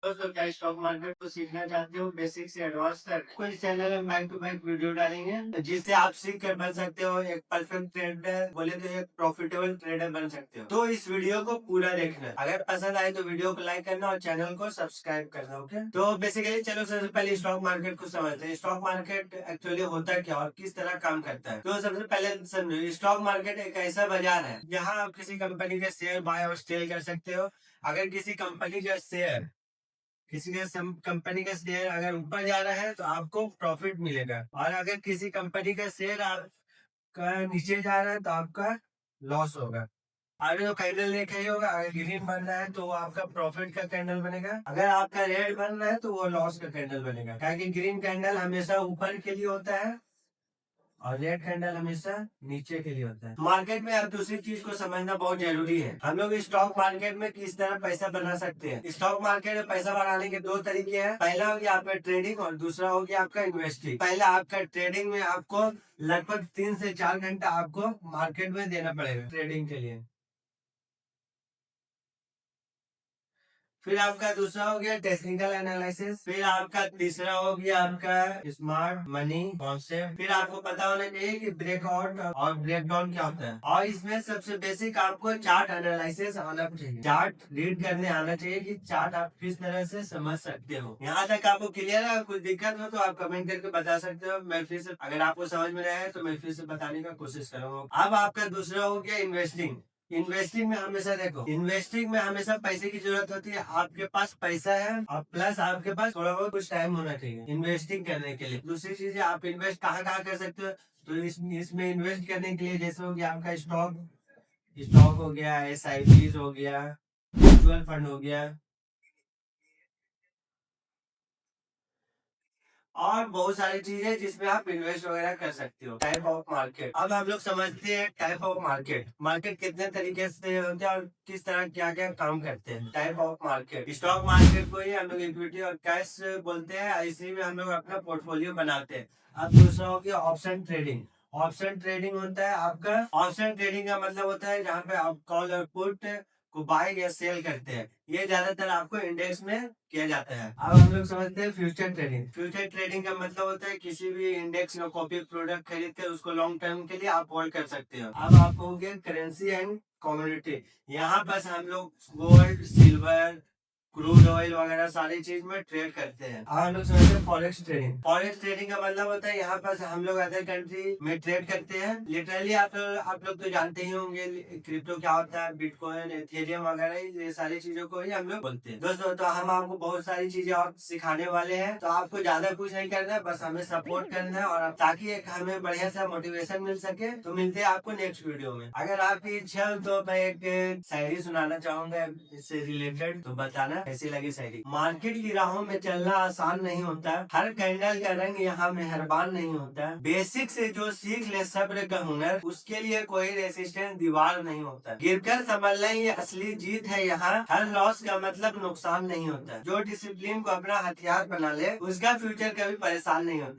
दोस्तों, क्या stock market को सीखना चाहते हो बेसिक से एडवांस तक? तो इस चैनल में बैक टू बैक वीडियो डालेंगे जिससे आप सीख कर बन सकते हो एक परफेक्ट ट्रेडर, बोले तो एक प्रॉफिटेबल ट्रेडर बन सकते हो। तो इस वीडियो को पूरा देखना, अगर पसंद आए तो वीडियो को लाइक करना और चैनल को सब्सक्राइब करना। ओके, तो बेसिकली चलो सबसे पहले स्टॉक मार्केट को समझते हैं। स्टॉक मार्केट एक्चुअली होता क्या और किस तरह काम करता है। तो सबसे पहले समझो, स्टॉक मार्केट एक ऐसा बाजार है जहाँ आप किसी कंपनी के शेयर बाय और सेल कर सकते हो। अगर किसी कंपनी का शेयर अगर ऊपर जा रहा है तो आपको प्रॉफिट मिलेगा, और अगर किसी कंपनी का शेयर आपका नीचे जा रहा है तो आपका लॉस होगा। आपने तो कैंडल देखा ही होगा, अगर ग्रीन बन रहा है तो वो आपका प्रॉफिट का कैंडल बनेगा, अगर आपका रेड बन रहा है तो वो लॉस का कैंडल बनेगा। क्योंकि ग्रीन कैंडल हमेशा ऊपर के लिए होता है और रेड कैंडल हमेशा नीचे के लिए होता है। मार्केट में अब दूसरी चीज को समझना बहुत जरूरी है। हम लोग स्टॉक मार्केट में किस तरह पैसा बना सकते हैं। स्टॉक मार्केट में पैसा बनाने के दो तरीके हैं। पहला हो गया आपका ट्रेडिंग और दूसरा हो गया आपका इन्वेस्टिंग। पहला आपका ट्रेडिंग में आपको लगभग 3 से 4 घंटा आपको मार्केट में देना पड़ेगा ट्रेडिंग के लिए। फिर आपका दूसरा हो गया टेक्निकल एनालिसिस। फिर आपका तीसरा हो गया आपका स्मार्ट मनी कॉन्सेप्ट। फिर आपको पता होना चाहिए कि ब्रेकआउट और ब्रेकडाउन क्या होता है। और इसमें सबसे बेसिक आपको चार्ट एनालिसिस आना चाहिए, चार्ट रीड करने आना चाहिए कि चार्ट आप किस तरह से समझ सकते हो। यहाँ तक आपको क्लियर है? कुछ दिक्कत हो तो आप कमेंट करके बता सकते हो। मैं फिर से, अगर आपको समझ में आया तो मैं फिर से बताने का कोशिश करूंगा। अब आपका दूसरा हो गया इन्वेस्टिंग। इन्वेस्टिंग में हमेशा देखो, इन्वेस्टिंग में हमेशा पैसे की जरूरत होती है। आपके पास पैसा है और प्लस आपके पास थोड़ा बहुत कुछ टाइम होना चाहिए इन्वेस्टिंग करने के लिए। दूसरी चीज है, आप इन्वेस्ट कहाँ कहाँ कर सकते हो। तो इसमें इन्वेस्ट करने के लिए जैसे हो गया आपका स्टॉक स्टॉक हो गया, SIP हो गया, म्यूचुअल फंड हो गया, और बहुत सारी चीजें जिसमें आप इन्वेस्ट वगैरह कर सकते हो। टाइप ऑफ मार्केट, अब हम लोग समझते हैं टाइप ऑफ मार्केट। मार्केट कितने तरीके से होते हैं और किस तरह क्या क्या काम करते हैं। Type of market, stock market को ही हम लोग इक्विटी और कैश बोलते हैं। इसी में हम लोग अपना पोर्टफोलियो बनाते हैं। अब दूसरा हो गया ऑप्शन ट्रेडिंग। ऑप्शन ट्रेडिंग होता है आपका, ऑप्शन ट्रेडिंग का मतलब होता है जहाँ पे आप कॉल और पुट को बाय या सेल करते हैं। ये ज्यादातर आपको इंडेक्स में किया जाता है। अब हम लोग समझते हैं फ्यूचर ट्रेडिंग। फ्यूचर ट्रेडिंग का मतलब होता है किसी भी इंडेक्स का कॉपी प्रोडक्ट खरीद कर उसको लॉन्ग टर्म के लिए आप होल्ड कर सकते हो। अब आप हो गए करेंसी एंड कम्युनिटी। यहाँ बस हम लोग गोल्ड, सिल्वर, क्रूड ऑयल वगैरह सारी चीज में ट्रेड करते हैं। अब हम लोग समझते हैं फॉरेक्स ट्रेडिंग। फॉरेक्स ट्रेडिंग का मतलब होता है यहाँ पर हम लोग अदर कंट्री में ट्रेड करते हैं। लिटरली आप लोग तो जानते ही होंगे क्रिप्टो क्या होता है, बिटकॉइन, एथेरियम वगैरह, ये सारी चीजों को ही हम लोग बोलते हैं। दोस्तों, तो हम आपको बहुत सारी चीजें और सिखाने वाले हैं। तो आपको ज्यादा कुछ नहीं करना है, बस हमें सपोर्ट करना है, और ताकि एक हमें बढ़िया सा मोटिवेशन मिल सके। तो मिलते हैं आपको नेक्स्ट वीडियो में। अगर आपकी इच्छा हो तो मैं एक शायरी सुनाना चाहूंगा इससे रिलेटेड, तो बताना कैसी लगी शायरी। मार्केट की राहों में चलना आसान नहीं होता, हर कैंडल का रंग यहाँ मेहरबान नहीं होता। बेसिक से जो सीख ले सब्र का हुनर, उसके लिए कोई रेसिस्टेंस दीवार नहीं होता। गिरकर संभलना ये असली जीत है यहाँ, हर लॉस का मतलब नुकसान नहीं होता। जो डिसिप्लिन को अपना हथियार बना ले उसका फ्यूचर कभी परेशान नहीं होता।